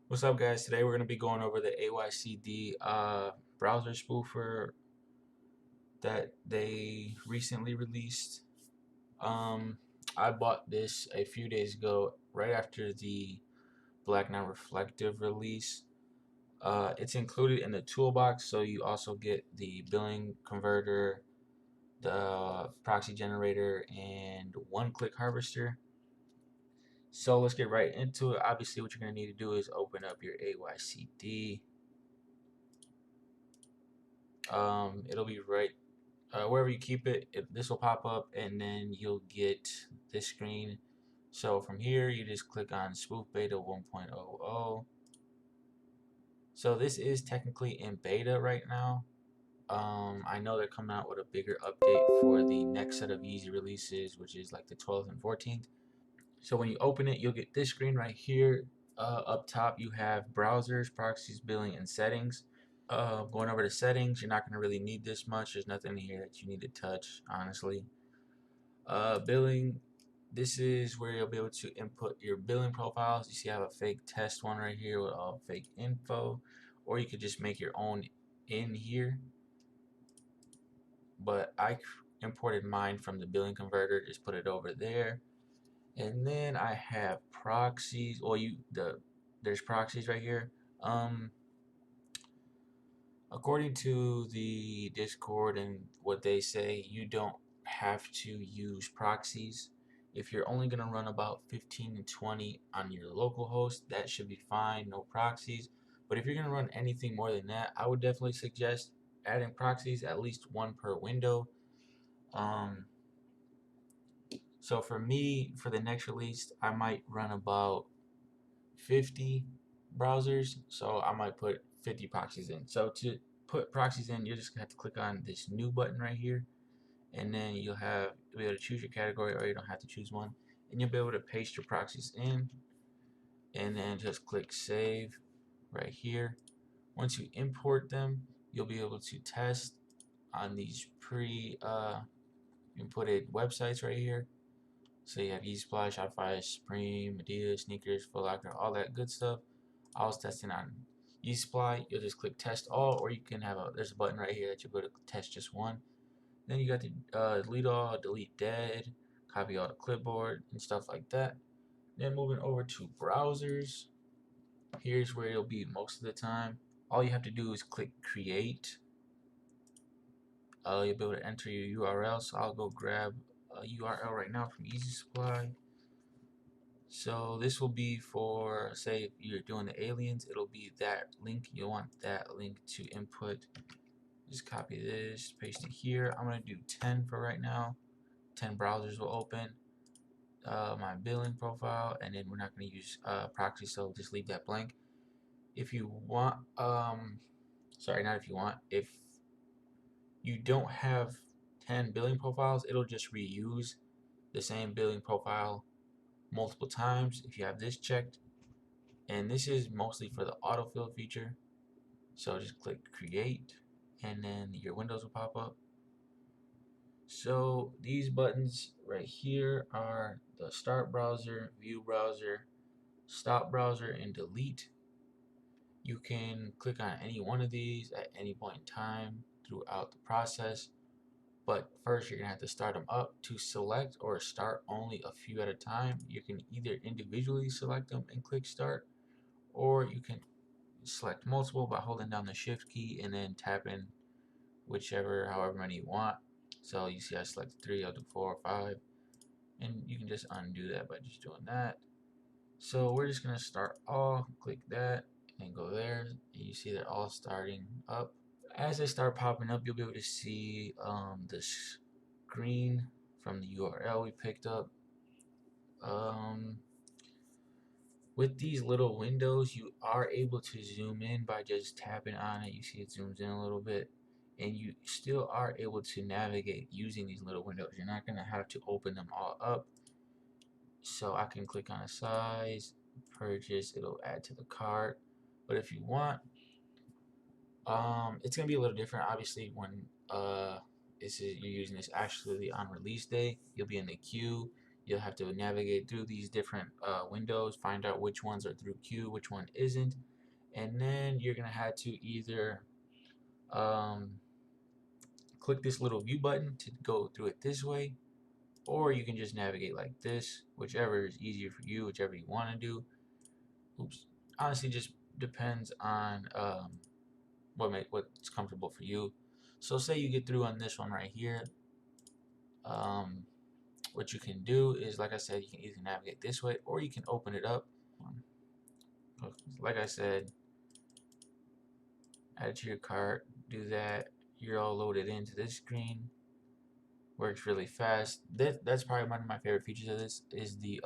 What's up, guys? Today we're going to be going over the AYCD browser spoofer that they recently released. Um, I bought this a few days ago, right after the Black Knight Reflective release. It's included in the toolbox, so you also get the billing converter, the proxy generator, and one-click harvester. So let's get right into it. Obviously, what you're going to need to do is open up your AYCD. It'll be right wherever you keep it, this will pop up and then you'll get this screen. So from here you just click on Spoof Beta 1.00. So this is technically in beta right now. I know they're coming out with a bigger update for the next set of Yeezy releases, which is like the 12th and 14th. So when you open it, you'll get this screen right here. Up top you have browsers, proxies, billing, and settings. Going over to settings, you're not going to really need this much. There's nothing here that you need to touch, honestly. Billing, this is where you'll be able to input your billing profiles. You see I have a fake test one right here with all fake info, or you could just make your own in here. But I imported mine from the billing converter, just put it over there. And then I have proxies. Well, there's proxies right here. Um, According to the Discord and what they say, you don't have to use proxies. If you're only going to run about 15 to 20 on your local host, that should be fine, no proxies. But if you're going to run anything more than that, I would definitely suggest adding proxies, at least one per window. Um, so for me, for the next release, I might run about 50 browsers, so I might put 50 proxies in. So to put proxies in, you're just gonna have to click on this new button right here, and then you'll be able to choose your category, or you don't have to choose one, and you'll be able to paste your proxies in, and then just click save right here. Once you import them, you'll be able to test on these inputted websites right here. So you have Yeezy, Shopify, Supreme, Adidas, sneakers, Foot Locker, all that good stuff. I was testing on Yeezys. You'll just click test all, or you can there's a button right here that you go to test just one. Then you got the delete all, delete dead, copy all the clipboard and stuff like that. Then moving over to browsers, here's where it'll be most of the time. All you have to do is click create. You'll be able to enter your URL. So I'll go grab a URL right now from Yeezy. So this will be for, say, if you're doing the aliens, it'll be that link. You'll want that link to input. Just copy this, paste it here. I'm going to do 10 for right now. 10 browsers will open. My billing profile, and then we're not going to use proxy, so just leave that blank. If you want, sorry, not if you want, if you don't have 10 billing profiles, it'll just reuse the same billing profile multiple times if you have this checked. And this is mostly for the autofill feature. So just click create, and then your windows will pop up. So these buttons right here are the start browser, view browser, stop browser, and delete. You can click on any one of these at any point in time throughout the process, but first you're gonna have to start them up. To select or start only a few at a time, you can either individually select them and click start, or you can select multiple by holding down the shift key and then tapping however many you want. So you see I selected 3, I'll do 4 or 5, and you can just undo that by just doing that. So we're just gonna start all, click that and go there, and you see they're all starting up. As they start popping up, you'll be able to see the screen from the URL we picked up. With these little windows, you are able to zoom in by just tapping on it. You see it zooms in a little bit, and you still are able to navigate using these little windows. You're not going to have to open them all up. So I can click on a size, purchase, it'll add to the cart. But if you want, it's going to be a little different. Obviously, when you're using this actually on release day, you'll be in the queue. You'll have to navigate through these different windows, find out which ones are through queue, which one isn't, and then you're gonna have to either um, click this little view button to go through it this way, or you can just navigate like this, whichever is easier for you, whichever you want to do. Oops. Honestly, just depends on what's comfortable for you. So say you get through on this one right here. What you can do is, like I said, you can either navigate this way or you can open it up. Like I said, add to your cart, do that. You're all loaded into this screen. Works really fast. That's probably one of my favorite features of this is the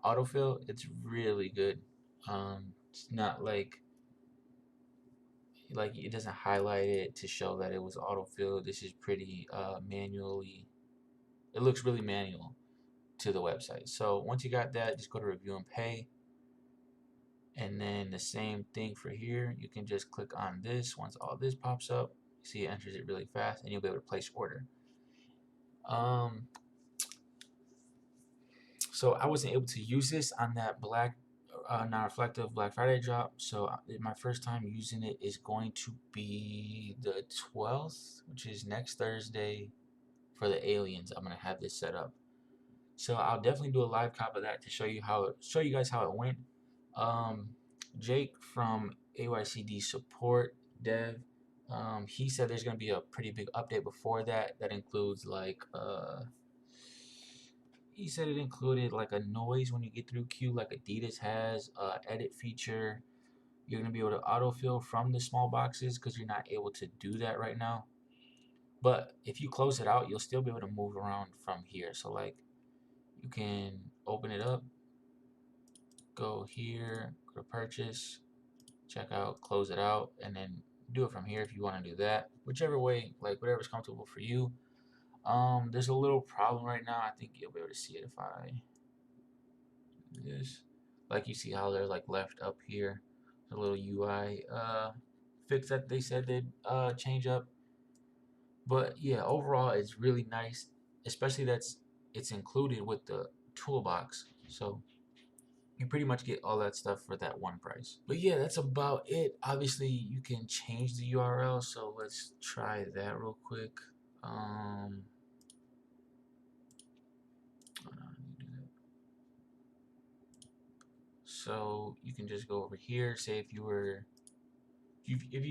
autofill. It's really good. It's not like it doesn't highlight it to show that it was autofill. This is pretty manually. It looks really manual to the website. So once you got that, just go to review and pay. And then the same thing for here. You can just click on this. Once all this pops up, you see it enters it really fast, and you'll be able to place order. So I wasn't able to use this on that non-reflective Black Friday drop. So my first time using it is going to be the 12th, which is next Thursday for the aliens. I'm gonna have this set up. So I'll definitely do a live cop of that to show you guys how it went. Jake from AYCD support dev, he said there's gonna be a pretty big update before that. That includes like he said it included like a noise when you get through queue, like Adidas has, edit feature. You're gonna be able to autofill from the small boxes because you're not able to do that right now. But if you close it out, you'll still be able to move around from here. So like you can open it up, go here, go to purchase, check out, close it out, and then do it from here if you want to do that. Whichever way, like whatever's comfortable for you. There's a little problem right now. I think you'll be able to see it if I do this. Like you see how they're like left up here. A little UI fix that they said they'd change up. But yeah, overall it's really nice, especially it's included with the toolbox. So you pretty much get all that stuff for that one price. But yeah, that's about it. Obviously, you can change the URL, so let's try that real quick. So you can just go over here. Say if you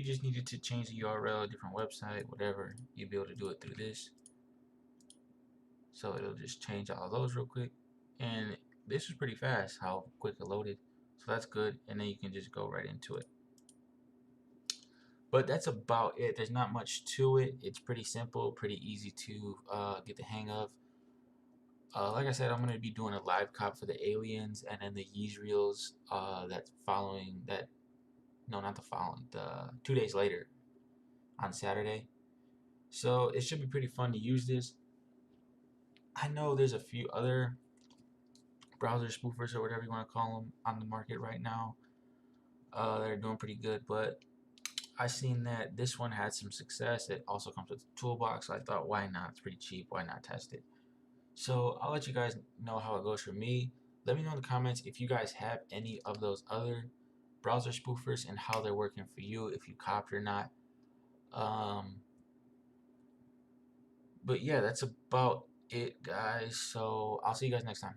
just needed to change the URL, a different website, whatever, you'd be able to do it through this. So it'll just change all those real quick, and this was pretty fast how quick it loaded. So that's good, and then you can just go right into it. But that's about it. There's not much to it. It's pretty simple, pretty easy to get the hang of. Like I said, I'm gonna be doing a live cop for the aliens, and then the Yeezys reels. That's following that. No, not the following. The 2 days later, on Saturday. So it should be pretty fun to use this. I know there's a few other browser spoofers or whatever you want to call them on the market right now that are doing pretty good, but I seen that this one had some success. It also comes with a toolbox, so I thought, why not? It's pretty cheap. Why not test it? So I'll let you guys know how it goes for me. Let me know in the comments if you guys have any of those other browser spoofers and how they're working for you, if you copped or not. But yeah, that's about it, guys. So I'll see you guys next time.